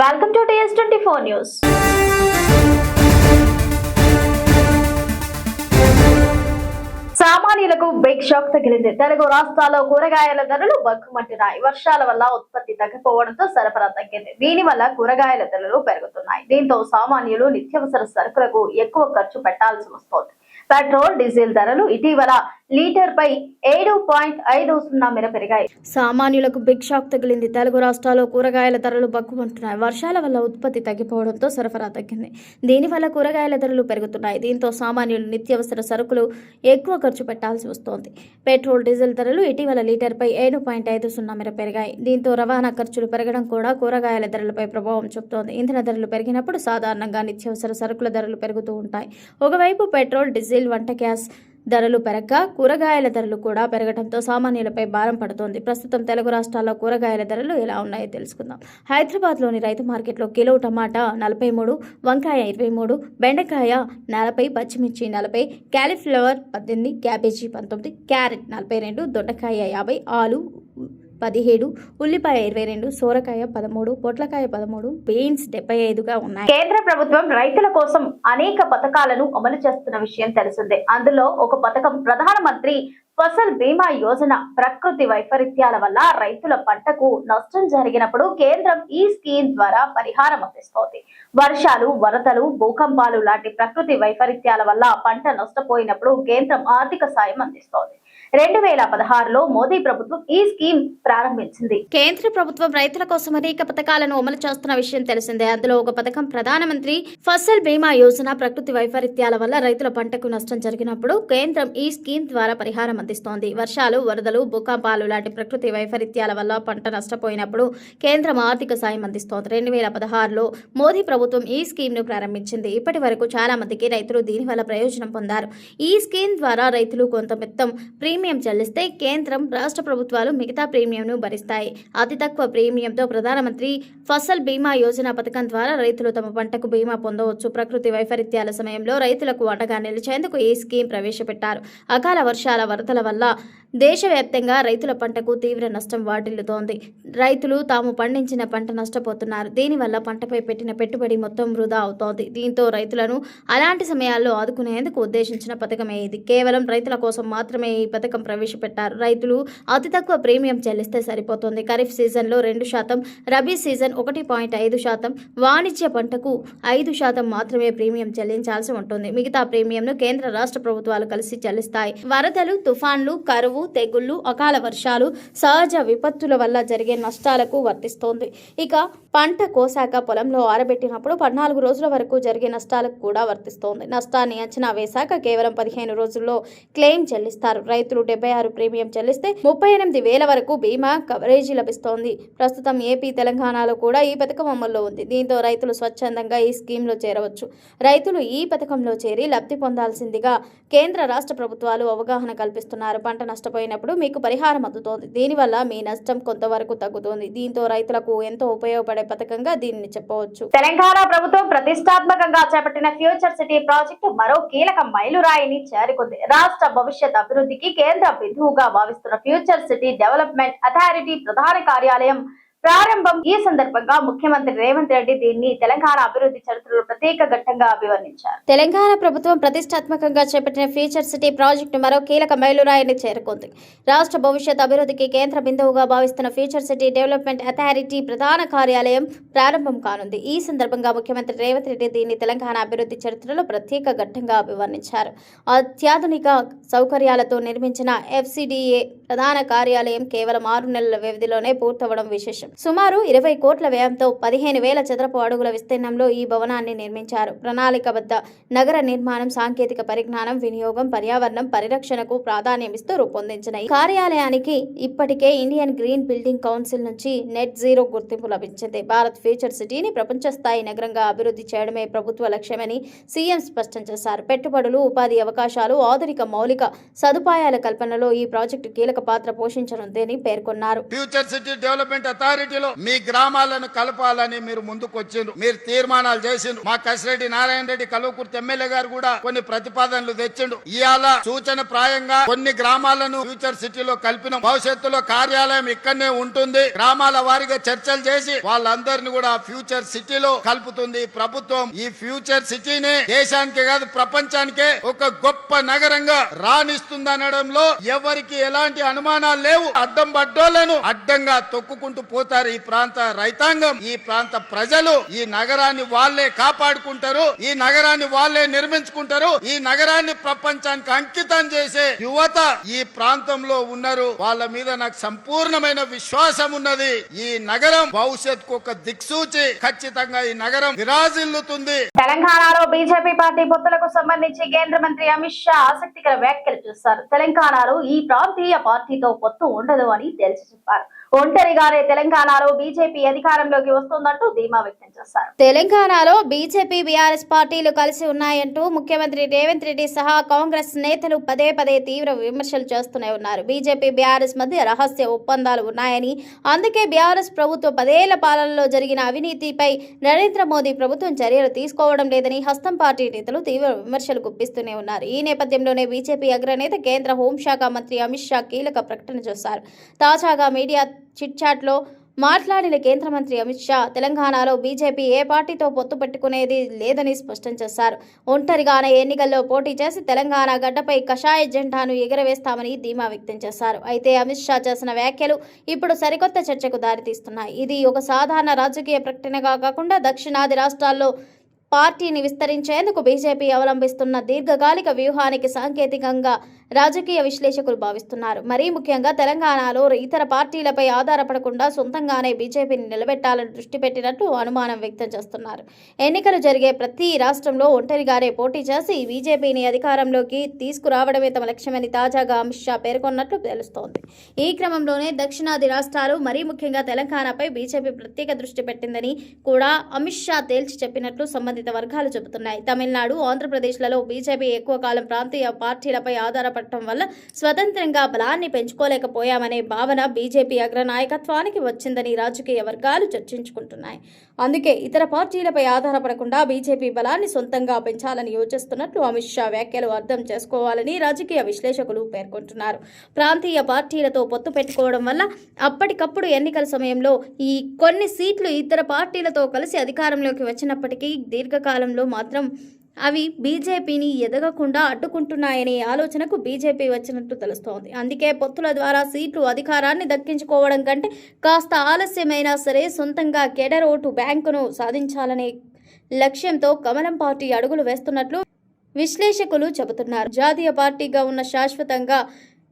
Welcome to TS24 news. సామాన్యులకు big shock తగిలింది. తెలుగు రాష్ట్రాల్లో కూరగాయల ధరలు బగ్గుమంటున్నాయి. వర్షాల వల్ల ఉత్పత్తి తగ్గిపోవడంతో సరఫరా తగ్గింది. దీని వల్ల కూరగాయల ధరలు పెరుగుతున్నాయి. దీంతో సామాన్యులు నిత్యావసర సరుకులకు ఎక్కువ ఖర్చు పెట్టాల్సి వస్తోంది. పెట్రోల్, డీజిల్ ధరలు ఇటీవల లీటర్ పై 7.50 మేర పెరిగాయి. సామాన్యులకు బిగ్ షాక్ తగిలింది. తెలుగు రాష్ట్రాల్లో కూరగాయల ధరలు బగ్గుమంటున్నాయి. వర్షాల వల్ల ఉత్పత్తి తగ్గిపోవడంతో సరఫరా తగ్గింది. దీనివల్ల కూరగాయల ధరలు పెరుగుతున్నాయి. దీంతో సామాన్యులు నిత్యావసర సరుకులు ఎక్కువ ఖర్చు పెట్టాల్సి వస్తోంది. పెట్రోల్, డీజిల్ ధరలు ఇటీవల లీటర్ పై 7.50 మేర పెరిగాయి. దీంతో రవాణా ఖర్చులు పెరగడం కూడా కూరగాయల ధరలపై ప్రభావం చూపుతోంది. ఇంధన ధరలు పెరిగినప్పుడు సాధారణంగా నిత్యావసర సరుకుల ధరలు పెరుగుతూ ఉంటాయి. ఒకవైపు పెట్రోల్, డీజిల్, వంట గ్యాస్ ధరలు పెరగగా కూరగాయల ధరలు కూడా పెరగడంతో సామాన్యులపై భారం పడుతోంది. ప్రస్తుతం తెలుగు రాష్ట్రాల్లో కూరగాయల ధరలు ఎలా ఉన్నాయో తెలుసుకుందాం. హైదరాబాద్లోని రైతు మార్కెట్లో కిలో టమాటా 43, వంకాయ 23, బెండకాయ 40, పచ్చిమిర్చి 40, క్యాలీఫ్లవర్ 18, క్యాబేజీ 19, క్యారెట్ 42, దొండకాయ 50, ఆలు 17, ఉల్లిపాయ 22, సోరకాయ 13, పొట్లకాయ 13, బీన్స్ 75గా ఉన్నాయి. కేంద్ర ప్రభుత్వం రైతుల కోసం అనేక పథకాలను అమలు చేస్తున్న విషయం తెలిసిందే. అందులో ఒక పథకం ప్రధానమంత్రి ఫసల్ బీమా యోజన. ప్రకృతి వైపరీత్యాల వల్ల రైతుల పంటకు నష్టం జరిగినప్పుడు కేంద్రం ఈ స్కీమ్ ద్వారా పరిహారం అందిస్తోంది. వర్షాలు, వరదలు, భూకంపాలు లాంటి ప్రకృతి వైపరీత్యాల వల్ల పంట నష్టపోయినప్పుడు కేంద్రం ఆర్థిక సాయం అందిస్తోంది. 2016లో మోదీ ప్రభుత్వం ఈ స్కీమ్ ప్రారంభించింది. కేంద్ర ప్రభుత్వం రైతుల కోసం అనేక పథకాలను అమలు చేస్తున్న విషయం తెలిసిందే. అందులో ఒక పథకం ప్రధానమంత్రి ఫసల్ బీమా యోజన. ప్రకృతి వైపరీత్యాల వల్ల రైతుల పంటకు నష్టం జరిగినప్పుడు కేంద్రం ఈ స్కీమ్ ద్వారా పరిహారం అందిస్తోంది. వర్షాలు, వరదలు, భూకంపాలు లాంటి ప్రకృతి వైపరీత్యాల వల్ల పంట నష్టపోయినప్పుడు కేంద్రం ఆర్థిక సాయం అందిస్తోంది. 2016లో మోదీ ప్రభుత్వం ఈ స్కీమ్ ను ప్రారంభించింది. ఇప్పటి వరకు చాలా మందికి రైతులు దీనివల్ల ప్రయోజనం పొందారు. ఈ స్కీమ్ ద్వారా రైతులు కొంత మొత్తం ప్రీమియం చెల్లిస్తే కేంద్రం, రాష్ట్ర ప్రభుత్వాలు మిగతా ప్రీమియంను భరిస్తాయి. అతి తక్కువ ప్రీమియంతో ప్రధానమంత్రి ఫసల్ బీమా యోజన పథకం ద్వారా రైతులు తమ పంటకు బీమా పొందవచ్చు. ప్రకృతి వైపరీత్యాల సమయంలో రైతులకు అండగా నిలిచేందుకు ఈ స్కీమ్ ప్రవేశపెట్టారు. అకాల వర్షాల, వరదల వల్ల దేశవ్యాప్తంగా రైతుల పంటకు తీవ్ర నష్టం వాటిల్లుతోంది. రైతులు తాము పండించిన పంట నష్టపోతున్నారు. దీనివల్ల పంటపై పెట్టిన పెట్టుబడి మొత్తం వృధా అవుతోంది. దీంతో రైతులను అలాంటి సమయాల్లో ఆదుకునేందుకు ఉద్దేశించిన పథకమే ఇది. కేవలం రైతుల కోసం మాత్రమే ఈ పథకం ప్రవేశపెట్టారు. రైతులు అతి తక్కువ ప్రీమియం చెల్లిస్తే సరిపోతుంది. ఖరీఫ్ సీజన్లో 2%, రబీ సీజన్ 1.5%, వాణిజ్య పంటకు 5% మాత్రమే ప్రీమియం చెల్లించాల్సి ఉంటుంది. మిగతా ప్రీమియంను కేంద్ర, రాష్ట్ర ప్రభుత్వాలు కలిసి చెల్లిస్తాయి. వరదలు, తుఫాన్లు, కరువు, తెగుళ్లు, అకాల వర్షాలు, సహజ విపత్తుల వల్ల జరిగే నష్టాలకు వర్తిస్తోంది. ఇక పంట కోసాక పొలంలో ఆరబెట్టినప్పుడు 14 రోజుల వరకు జరిగే నష్టాలకు కూడా వర్తిస్తోంది. నష్టాన్ని అంచనా వేశాక కేవలం 15 రోజుల్లో క్లెయిమ్ చెల్లిస్తారు. రైతులు 76 ప్రీమియం చెల్లిస్తే 38,000 వరకు బీమా కవరేజీ లభిస్తోంది. ప్రస్తుతం ఏపీ, తెలంగాణలో కూడా ఈ పథకం అమల్లో ఉంది. దీంతో రైతులు స్వచ్ఛందంగా ఈ స్కీమ్లో చేరవచ్చు. రైతులు ఈ పథకంలో చేరి లబ్ధి పొందాల్సిందిగా కేంద్ర, రాష్ట్ర ప్రభుత్వాలు అవగాహన కల్పిస్తున్నారు. పంట నష్టపోయినప్పుడు మీకు పరిహారం అందుతోంది. దీనివల్ల మీ నష్టం కొంతవరకు తగ్గుతోంది. దీంతో రైతులకు ఎంతో ఉపయోగపడే పథకంగా దీనిని చెప్పవచ్చు. తెలంగాణ ప్రభుత్వం ప్రతిష్టాత్మకంగా చేపట్టిన ఫ్యూచర్ సిటీ ప్రాజెక్టు మరో కీలక మైలురాయిని చేరుకుంది. రాష్ట్ర భవిష్యత్ అభివృద్ధికి కేంద్ర బిందువుగా భావిస్తున్న ఫ్యూచర్ సిటీ డెవలప్మెంట్ అథారిటీ ప్రధాన కార్యాలయం ప్రారంభం. ఈ సందర్భంగా ముఖ్యమంత్రి రేవంత్ రెడ్డి దీన్ని తెలంగాణ అభివృద్ధి చరిత్రలో ప్రత్యేక ఘట్టంగా అభివర్ణించారు. తెలంగాణ ప్రభుత్వం ప్రతిష్టాత్మకంగా చేపట్టిన ఫ్యూచర్ సిటీ ప్రాజెక్టు మరో కీలక మైలురాయిని చేరుకుంది. రాష్ట్ర భవిష్యత్ అభివృద్ధికి కేంద్ర బిందువుగా భావిస్తున్న ఫ్యూచర్ సిటీ డెవలప్మెంట్ అథారిటీ ప్రధాన కార్యాలయం ప్రారంభం కానుంది. ఈ సందర్భంగా ముఖ్యమంత్రి రేవంత్ రెడ్డి దీన్ని తెలంగాణ అభివృద్ధి చరిత్రలో ప్రత్యేక ఘట్టంగా అభివర్ణించారు. అత్యాధునిక సౌకర్యాలతో నిర్మించిన FCDA ప్రధాన కార్యాలయం కేవలం 6 నెలల వ్యవధిలోనే పూర్తవడం విశేషం. సుమారు 20 కోట్ల వ్యయంతో 15,000 చదరపు అడుగుల విస్తీర్ణంలో ఈ భవనాన్ని నిర్మించారు. ప్రణాళికబద్ధ నగర నిర్మాణం, సాంకేతిక పరిజ్ఞానం, వినియోగం, పర్యావరణం పరిరక్షణకు ప్రాధాన్యమిస్తూ రూపొందించిన ఈ కార్యాలయానికి ఇప్పటికే ఇండియన్ గ్రీన్ బిల్డింగ్ కౌన్సిల్ నుంచి నెట్ జీరో గుర్తింపు లభించింది. భారత్ ఫ్యూచర్ సిటీని ప్రపంచ స్థాయి నగరంగా అభివృద్ధి చేయడమే ప్రభుత్వ లక్ష్యమని సీఎం స్పష్టం చేశారు. పెట్టుబడులు, ఉపాధి అవకాశాలు, ఆధునిక మౌలిక సదుపాయాల కల్పనలో ఈ ప్రాజెక్టు కీలక పాత్ర పోషించనుందని పేర్కొన్నారు. ఫ్యూచర్ సిటీ డెవలప్మెంట్ అథారిటీ మెజారిటీలో మీ గ్రామాలను కలపాలని మీరు ముందుకు వచ్చిండ్రు, మీరు తీర్మానాలు చేసిండ్రు. మా కసిరెడ్డి నారాయణ రెడ్డి కల్వకుర్తి ఎమ్మెల్యే గారు కూడా కొన్ని ప్రతిపాదనలు తెచ్చిండు. ఇవాళ సూచన ప్రాయంగా కొన్ని గ్రామాలను ఫ్యూచర్ సిటీలో కలిపిన భవిష్యత్తులో కార్యాలయం ఇక్కడనే ఉంటుంది. గ్రామాల వారిగా చర్చలు చేసి వాళ్ళందరినీ కూడా ఫ్యూచర్ సిటీలో కలుపుతుంది ప్రభుత్వం. ఈ ఫ్యూచర్ సిటీని దేశానికి కాదు ప్రపంచానికే ఒక గొప్ప నగరంగా రాణిస్తుందనడంలో ఎవరికి ఎలాంటి అనుమానాలు లేవు. అడ్డం పడ్డోళ్లను అడ్డంగా తొక్కుకుంటూ పోతారు ఈ ప్రాంత రైతాంగం, ఈ ప్రాంత ప్రజలు. ఈ నగరాన్ని వాళ్లే కాపాడుకుంటారు, ఈ నగరాన్ని వాళ్లే నిర్మించుకుంటారు. ఈ నగరాన్ని ప్రపంచానికి అంకితం చేసే యువత ఈ ప్రాంతంలో ఉన్నారు. వాళ్ళ మీద నాకు సంపూర్ణమైన విశ్వాసం ఉన్నది. ఈ నగరం భవిష్యత్తుకు ఒక దిక్సూచి. ఖచ్చితంగా ఈ నగరం విరాజిల్లుతుంది. తెలంగాణలో బీజేపీ పార్టీ పొత్తులకు సంబంధించి కేంద్ర మంత్రి అమిత్ షా ఆసక్తికర వ్యాఖ్యలు చేశారు. తెలంగాణలో ఈ ప్రాంతీయ పార్టీతో పొత్తు ఉండదు అని తేల్చి చెప్పారు. ఒంటరిగానే తెలంగాణలో బీజేపీ అధికారంలోకి వస్తుందంటూ ధీమా వ్యక్తం చేశారు. తెలంగాణలో బీజేపీ బీఆర్ఎస్ పార్టీలు కలిసి ఉన్నాయంటూ ముఖ్యమంత్రి రేవంత్ రెడ్డి సహా కాంగ్రెస్ నేతలు పదే పదే తీవ్ర విమర్శలు చేస్తూనే ఉన్నారు. బీజేపీ బీఆర్ఎస్ మధ్య రహస్య ఒప్పందాలు ఉన్నాయని, అందుకే బీఆర్ఎస్ ప్రభుత్వ 10 ఏళ్ల పాలనలో జరిగిన అవినీతిపై నరేంద్ర మోదీ ప్రభుత్వం చర్యలు తీసుకోవడం లేదని హస్తం పార్టీ నేతలు తీవ్ర విమర్శలు గుప్పిస్తూనే ఉన్నారు. ఈ నేపథ్యంలోనే బీజేపీ అగ్రనేత కేంద్ర హోంశాఖ మంత్రి అమిత్ షా కీలక ప్రకటన చేశారు. తాజాగా మీడియా చిట్చాట్లో మాట్లాడిన కేంద్ర మంత్రి అమిత్ షా తెలంగాణలో బీజేపీ ఏ పార్టీతో పొత్తు పెట్టుకునేది లేదని స్పష్టం చేశారు. ఒంటరిగానే ఎన్నికల్లో పోటీ చేసి తెలంగాణ గడ్డపై కషాయ జెండాను ఎగరవేస్తామని ధీమా వ్యక్తం చేశారు. అయితే అమిత్ షా చేసిన వ్యాఖ్యలు ఇప్పుడు సరికొత్త చర్చకు దారితీస్తున్నాయి. ఇది ఒక సాధారణ రాజకీయ ప్రకటనగా కాకుండా దక్షిణాది రాష్ట్రాల్లో పార్టీని విస్తరించేందుకు బీజేపీ అవలంబిస్తున్న దీర్ఘకాలిక వ్యూహానికి సాంకేతికంగా రాజకీయ విశ్లేషకులు భావిస్తున్నారు. మరీ ముఖ్యంగా తెలంగాణలో ఇతర పార్టీలపై ఆధారపడకుండా సొంతంగానే బీజేపీని నిలబెట్టాలని దృష్టి పెట్టినట్టు అనుమానం వ్యక్తం చేస్తున్నారు. ఎన్నికలు జరిగే ప్రతి రాష్ట్రంలో ఒంటరిగానే పోటీ చేసి బీజేపీని అధికారంలోకి తీసుకురావడమే తమ లక్ష్యమని తాజాగా అమిత్ షా పేర్కొన్నట్లు తెలుస్తోంది. ఈ క్రమంలోనే దక్షిణాది రాష్ట్రాలు మరీ ముఖ్యంగా తెలంగాణపై బీజేపీ ప్రత్యేక దృష్టి పెట్టిందని కూడా అమిత్ షా తేల్చి చెప్పినట్లు సంబంధిత వర్గాలు చెబుతున్నాయి. తమిళనాడు, ఆంధ్రప్రదేశ్లలో బీజేపీ ఎక్కువ కాలం ప్రాంతీయ పార్టీలపై ఆధారపడటం వల్ల స్వతంత్రంగా బలాన్ని పెంచుకోలేకపోయామనే భావన బీజేపీ అగ్రనాయకత్వానికి వచ్చిందని రాజకీయ వర్గాలు చర్చించుకుంటున్నాయి. అందుకే ఇతర పార్టీలపై ఆధారపడకుండా బీజేపీ బలాన్ని సొంతంగా పెంచాలని యోచిస్తున్నట్లు అమిత్ షా వ్యాఖ్యలు అర్థం చేసుకోవాలని రాజకీయ విశ్లేషకులు పేర్కొంటున్నారు. ప్రాంతీయ పార్టీలతో పొత్తు పెట్టుకోవడం వల్ల అప్పటికప్పుడు ఎన్నికల సమయంలో ఈ కొన్ని సీట్లు ఇతర పార్టీలతో కలిసి అధికారంలోకి వచ్చినప్పటికీ దీర్ఘకాలంలో మాత్రం అవి బీజేపీని ఎదగకుండా అడ్డుకుంటున్నాయనే ఆలోచనకు బీజేపీ వచ్చినట్టు తెలుస్తోంది. అందుకే పొత్తుల ద్వారా సీట్లు అధికారాన్ని దక్కించుకోవడం కంటే కాస్త ఆలస్యమైనా సరే సొంతంగా కేడర్ ఓటు బ్యాంకును సాధించాలనే లక్ష్యంతో కమలం పార్టీ అడుగులు వేస్తున్నట్లు విశ్లేషకులు చెబుతున్నారు. జాతీయ పార్టీగా ఉన్న శాశ్వతంగా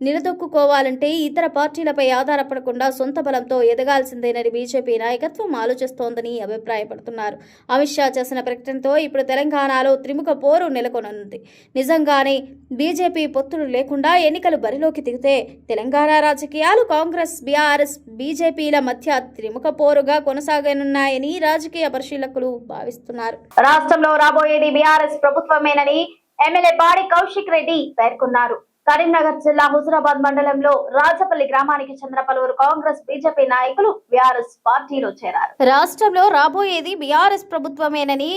నిలదొక్కుకోవాలంటే ఇతర పార్టీలపై ఆధారపడకుండా సొంత బలంతో ఎదగాల్సిందేనని బీజేపీ నాయకత్వం ఆలోచిస్తోందని అభిప్రాయపడుతున్నారు. అమిత్ షా చేసిన ప్రకటనతో ఇప్పుడు తెలంగాణలో త్రిముఖ పోరు నెలకొనుంది. నిజంగానే బీజేపీ పొత్తులు లేకుండా ఎన్నికలు బరిలోకి దిగితే తెలంగాణ రాజకీయాలు కాంగ్రెస్, బీఆర్ఎస్, బీజేపీల మధ్య త్రిముఖ పోరుగా కొనసాగనున్నాయని రాజకీయ పరిశీలకులు భావిస్తున్నారు. రాష్ట్రంలో రాబోయేది బీఆర్ఎస్ ప్రభుత్వమేనని ఎమ్మెల్యే పాడి కౌశిక్ రెడ్డి పేర్కొన్నారు. కరీంనగర్ జిల్లా హుజురాబాద్ మండలంలో రాజపల్లి గ్రామానికి చెందిన పలువురు కాంగ్రెస్, బీజేపీ నాయకులు బీఆర్ఎస్ పార్టీలో చేరారు. రాష్ట్రంలో రాబోయేది బీఆర్ఎస్ ప్రభుత్వమేనని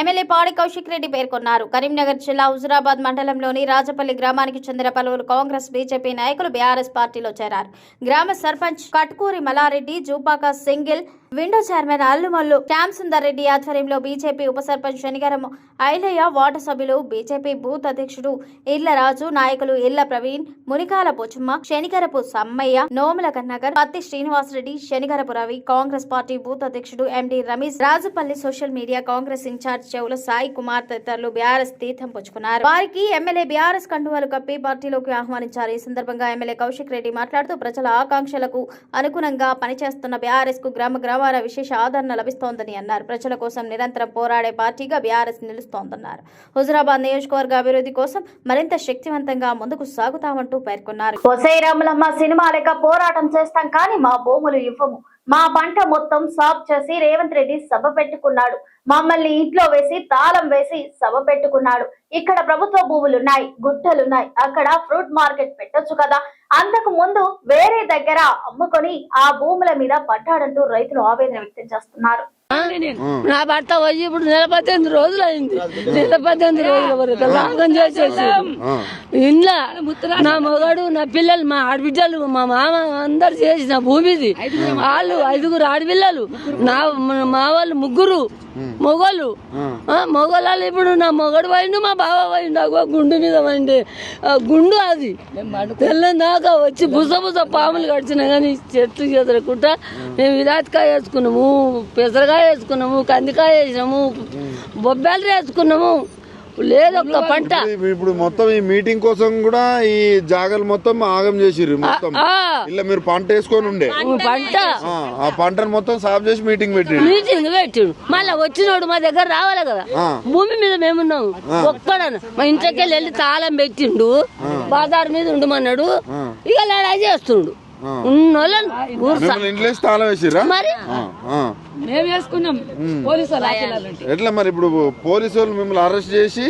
ఎమ్మెల్యే పాడి కౌశిక్ రెడ్డి పేర్కొన్నారు. కరీంనగర్ జిల్లా హుజురాబాద్ మండలంలోని రాజపల్లి గ్రామానికి చెందిన పలువురు కాంగ్రెస్, బీజేపీ నాయకులు బీఆర్ఎస్ పార్టీలో చేరారు. గ్రామ సర్పంచ్ Katkuri Mallareddy, Jupaka single window chairman Allumallu Shyam Sundar Reddy ఆధ్వర్యంలో బీజేపీ ఉప సర్పంచ్ శనిగరం ఐలయ్య, వార్డు సభ్యులు, బీజేపీ బూత్ అధ్యక్షుడు ఇళ్ల రాజు, నాయకులు ఇళ్ల ప్రవీణ్, మునికాల పోచమ్మ, శనిగరపు సమ్మయ్య, నోముల కన్నగర్, పత్తి శ్రీనివాసరెడ్డి, శనిగరపు రవి, కాంగ్రెస్ పార్టీ బూత్ అధ్యక్షుడు MD Ramesh, Rajupalli social media Congress incharge Chevula Sai Kumar తదితరులు బీఆర్ఎస్ తీర్థం పుచ్చుకున్నారు. వారికి ఎమ్మెల్యే బీఆర్ఎస్ కండువాలు కప్పి పార్టీలోకి ఆహ్వానించారు. ఈ సందర్భంగా ఎమ్మెల్యే కౌశిక్ రెడ్డి మాట్లాడుతూ ప్రజల ఆకాంక్షలకు అనుగుణంగా పనిచేస్తున్న బీఆర్ఎస్ కు గ్రామ గ్రామాల విశేష ఆదరణ లభిస్తోందని అన్నారు. ప్రజల కోసం నిరంతరం పోరాడే పార్టీగా బీఆర్ఎస్ నిలుస్తోందన్నారు. హుజురాబాద్ నియోజకవర్గ అభివృద్ధి కోసం మరింత శక్తివంతంగా ముందుకు సాగుతామంటూ పేర్కొన్నారు. ఒసై రాములమ్మ సినిమా లెక్క పోరాటం చేస్తాం కానీ మా భూములు ఇవ్వము, మా పంట మొత్తం సాఫ్ చేసి రేవంత్ రెడ్డి సభ పెట్టుకున్నాడు, మమ్మల్ని ఇంట్లో వేసి తాళం వేసి సభ పెట్టుకున్నాడు. ఇక్కడ ప్రభుత్వ భూములున్నాయి, గుట్టలున్నాయి, అక్కడ ఫ్రూట్ మార్కెట్ పెట్టొచ్చు కదా, అంతకు ముందు వేరే దగ్గర అమ్ముకొని ఆ భూముల మీద పడ్డాడంటూ రైతులు ఆవేదన వ్యక్తం చేస్తున్నారు. నా భర్త పోయి ఇప్పుడు 18 రోజులు అయింది. 18 రోజుల వరకు లాగం చేసేసి ఇంట్లో నా మొగడు, నా పిల్లలు, మా ఆడబిడ్డలు, మా మామ అందరు చేసిన భూమిది. వాళ్ళు 5 ఆడపిల్లలు, మా వాళ్ళు 3 మొగలు. మొగలు ఇప్పుడు నా మొగడు పోయిండు, మా బావ పోయిండు. అగో గుండు మీద పోయింది. గుండు అది తెల్లందాకా వచ్చి బుస పాములు కడిచినా కానీ చెట్లు చెదరకుండా మేము విరాట్కాయ వేసుకున్నాము, పెసరకాయ వేసుకున్నాము, కందికాయ వేసినాము, బొబ్బాలు వేసుకున్నాము. లేదొక్క పంట. ఇప్పుడు మొత్తం ఈ మీటింగ్ కోసం కూడా ఈ జాగలు మొత్తం ఆగం చేసిర్రు. మొత్తం ఇలా మీరు పంట వేసుకొని ఉండే పంట ఆ పంటను మొత్తం సాఫ్ చేసి మీటింగ్ పెట్టిండు. మళ్ళా వచ్చినోడు మా దగ్గర రావాలి కదా. భూమి మీద మేమున్నాము. ఒక్కడను మా ఇంట్లోకి వెళ్ళి తాళం పెట్టిండు. బాదారు మీద ఉండమన్నాడు. ఇక లడాయి చేస్తుండు. ఇంట్లో తాళం వేసిర్రా? మరి మేము వేసుకున్నాం. పోలీసు ఎట్లా మరి ఇప్పుడు పోలీసు వాళ్ళు మిమ్మల్ని అరెస్ట్ చేసి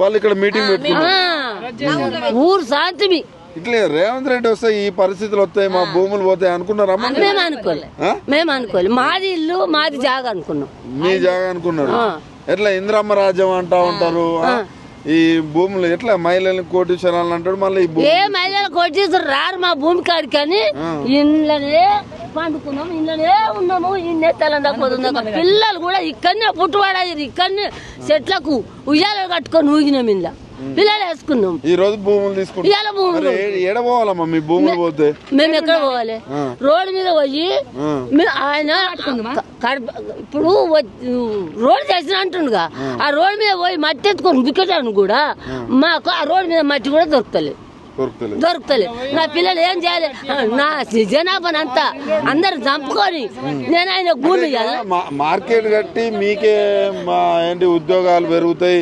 వాళ్ళు ఇక్కడ మీటింగ్ పెట్టుకున్నారు. ఊరు శాంతిమి. ఇట్లే రేవంత్ రెడ్డి వస్తే ఈ పరిస్థితులు వస్తాయి, మా భూములు పోతాయి అనుకున్నారా? మేము అనుకోలే. మాది ఇల్లు, మాది జాగా అనుకున్నాం. మీ జాగా అనుకున్నారు. ఎట్లా ఇంద్రమ్మ రాజ్యం అంటా ఉంటారు. ఈ భూములు ఎట్లా మహిళలు కోటీశ్వరాలు అంటాడు. మళ్ళీ ఏ మహిళలు కోటీశ్వరు రారు మా భూమి కాడికి అని ఇంట్లోనే పండుకున్నాము, ఇంట్లోనే ఉన్నాము. ఇన్నే తెలంగాణ పిల్లలు కూడా ఇక్కడనే పుట్టువాడారు. ఇక్కడనే చెట్లకు ఉయ్యాలు కట్టుకొని ఊగినాం. ఇంట్లో పిల్లలు వేసుకున్నాం. ఈ రోజు భూములు తీసుకుంటాం. ఏడ పోవాలమ్మా మీ భూములు పోతే? మేము ఎక్కడ పోవాలి? రోడ్డు మీద పోయి ఆయన ఇప్పుడు రోడ్ చేసిన అంటుండగా ఆ రోడ్డు మీద పోయి మట్టి ఎత్తుకొని బిక్కటాను కూడా మాకు ఆ రోడ్డు మీద మట్టి కూడా దొరుకుతలే. నా పిల్లలు ఏం చేయాలి? నా జనాభాని అంతా అందరు చంపుకొని నేను ఆయన భూమి మార్కెట్ కట్టి మీకే ఏంటి ఉద్యోగాలు పెరుగుతాయి,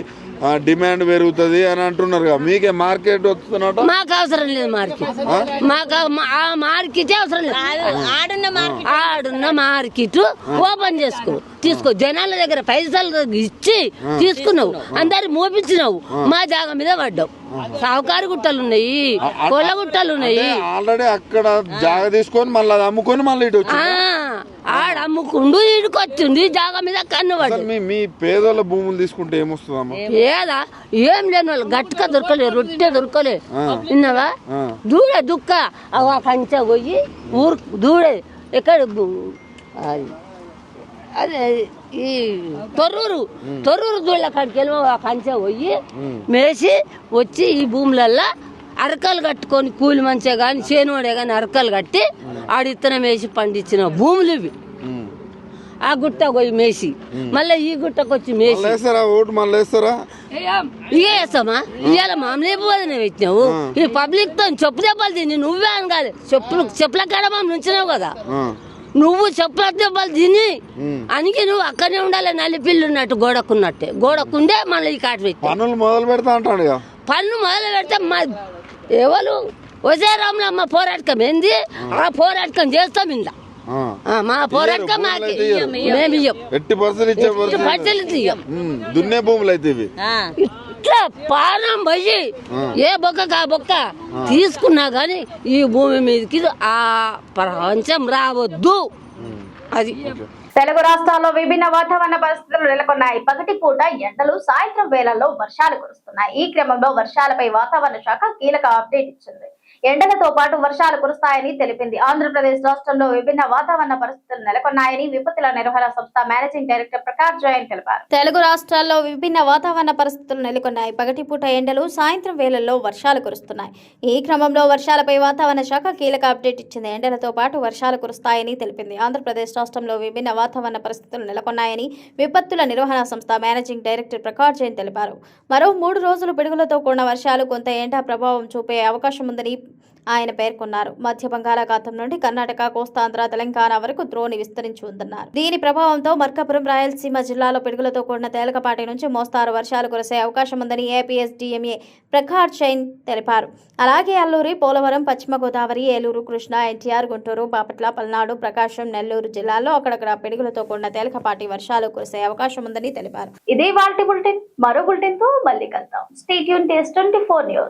డిమాండ్ పెరుగుతుంది అని అంటున్నారు. మీకే మార్కెట్ వస్తున్నట్టు? మాకు అవసరం లేదు మార్కెట్. మాకు ఆ మార్కెట్ అవసరం లేదు. ఆడున్న మార్కెట్ ఓపెన్ తీసుకో. జనాల దగ్గర పైసలు ఇచ్చి తీసుకున్నావు, అందరు మోపించినావు, మా జాగా మీద పడ్డావు. సాహుకారు గుట్టలు ఉన్నాయి, కొల్ల గుట్టలు ఉన్నాయి. ఆల్రెడీ అక్కడ జాగా తీసుకొని మళ్ళీ అది అమ్ముకొని మళ్ళీ ఇటు ఆడ అమ్ముకుండు, ఇటుకు వచ్చింది జాగా మీద కన్ను పడ్డాడు. మీ పేదోళ్ళ భూములు తీసుకుంటే ఏమొస్తుందమ్మా? ఏదా ఏం లేని వాళ్ళు గట్టిగా దొరకలే, రొట్టె దొరకలే. విన్నావా? దూడే దుక్క ఆ కంచె పోయి ఊరు దూడే ఎక్కడ అదే ఈ తొర్రూరు దూళ్ళ కాడికి వెళ్ళి ఆ కంచె పోయి మేసి వచ్చి ఈ భూములల్లో అరకలు కట్టుకొని కూలి మంచిగా కానీ చేనువాడే కానీ అరకలు కట్టి ఆడి ఇత్తనం వేసి పండించిన భూములు ఇవి. ఆ గుట్ట పోయి మేసి మళ్ళీ ఈ గుట్టకు వచ్చి మేసి ఇక వేస్తామా? ఇవాళ మామూలు పోదనే పెట్టినావు. ఈ పబ్లిక్ తో చెప్పు దెబ్బలు తిని నువ్వే అనగాలి. చెప్పుల కాడ మనం నుంచినావు కదా, నువ్వు చెప్పుల దెబ్బలు తిని అనికి నువ్వు అక్కడనే ఉండాలి. నలిపిల్లు ఉన్నట్టు గోడకున్నట్టే. గోడకుండే మళ్ళీ ఈ కాటు పెట్టి పన్నులు మొదలు పెడతా అంటాడు. పన్ను మొదలు పెడితే మా ఎవరు వసే రాములమ్మ పోరాటకం ఏంది? ఆ పోరాటకం చేస్తాం. ఇందా మా పోరాటకం మాకి మేము దున్నే భూములు అయితే ఇట్లా పానం పోయి ఏ బొక్క కా బొక్క తీసుకున్నా గాని ఈ భూమి మీదకి ఆ ప్రపంచం రావద్దు. అది తెలుగు రాష్ట్రాల్లో విభిన్న వాతావరణ పరిస్థితులు నెలకొన్నాయి. పగటి పూట ఎండలు, సాయంత్రం వేళల్లో వర్షాలు కురుస్తున్నాయి. ఈ క్రమంలో వర్షాలపై వాతావరణ శాఖ కీలక అప్డేట్ ఇచ్చింది. ఎండలతో పాటు వర్షాలు కురుస్తాయని తెలిపింది. ఆంధ్రప్రదేశ్ రాష్ట్రంలో విభిన్న వాతావరణ పరిస్థితులు నెలకొన్నాయని విపత్తుల నిర్వహణ సంస్థ మేనేజింగ్ డైరెక్టర్ ప్రకాష్ జైన్ తెలిపారు. తెలుగు రాష్ట్రాల్లో విభిన్న వాతావరణ పరిస్థితులు నెలకొన్నాయి. పగటిపూట ఎండలు, సాయంత్రం వేళల్లో వర్షాలు కురుస్తున్నాయి. ఈ క్రమంలో వర్షాలపై వాతావరణ శాఖ కీలక అప్డేట్ ఇచ్చింది. ఎండలతో పాటు వర్షాలు కురుస్తాయని తెలిపింది. ఆంధ్రప్రదేశ్ రాష్ట్రంలో విభిన్న వాతావరణ పరిస్థితులు నెలకొన్నాయని విపత్తుల నిర్వహణ సంస్థ మేనేజింగ్ డైరెక్టర్ ప్రకాష్ జైన్ తెలిపారు. మరో 3 రోజులు పిడుగులతో కూడిన వర్షాలు, కొంత ఎండ ప్రభావం చూపే అవకాశం ఉందని ఆయన పేర్కొన్నారు. మధ్య బంగాళాఖాతం నుండి కర్ణాటక, కోస్తాంధ్ర, తెలంగాణ వరకు ద్రోణి విస్తరించి ఉందన్నారు. దీని ప్రభావంతో మార్కాపురం, రాయలసీమ జిల్లాలో పిడుగులతో కూడిన తేలికపాటి నుంచి మోస్తారు వర్షాలు కురిసే అవకాశం ఉందని ఏపీఎస్డీఎంఏ ప్రకాష్ జైన్ తెలిపారు. అలాగే అల్లూరి, పోలవరం, పశ్చిమ గోదావరి, ఏలూరు, కృష్ణా, ఎన్టీఆర్, గుంటూరు, బాపట్ల, పల్నాడు, ప్రకాశం, నెల్లూరు జిల్లాల్లో అక్కడక్కడ పిడుగులతో కూడిన తేలికపాటి వర్షాలు కురిసే అవకాశం ఉందని తెలిపారు. ఇదే వాల్టి బులెటిన్. మరో బులెటిన్ తో మళ్ళీ కలుద్దాం. Stay tune, TS24 news.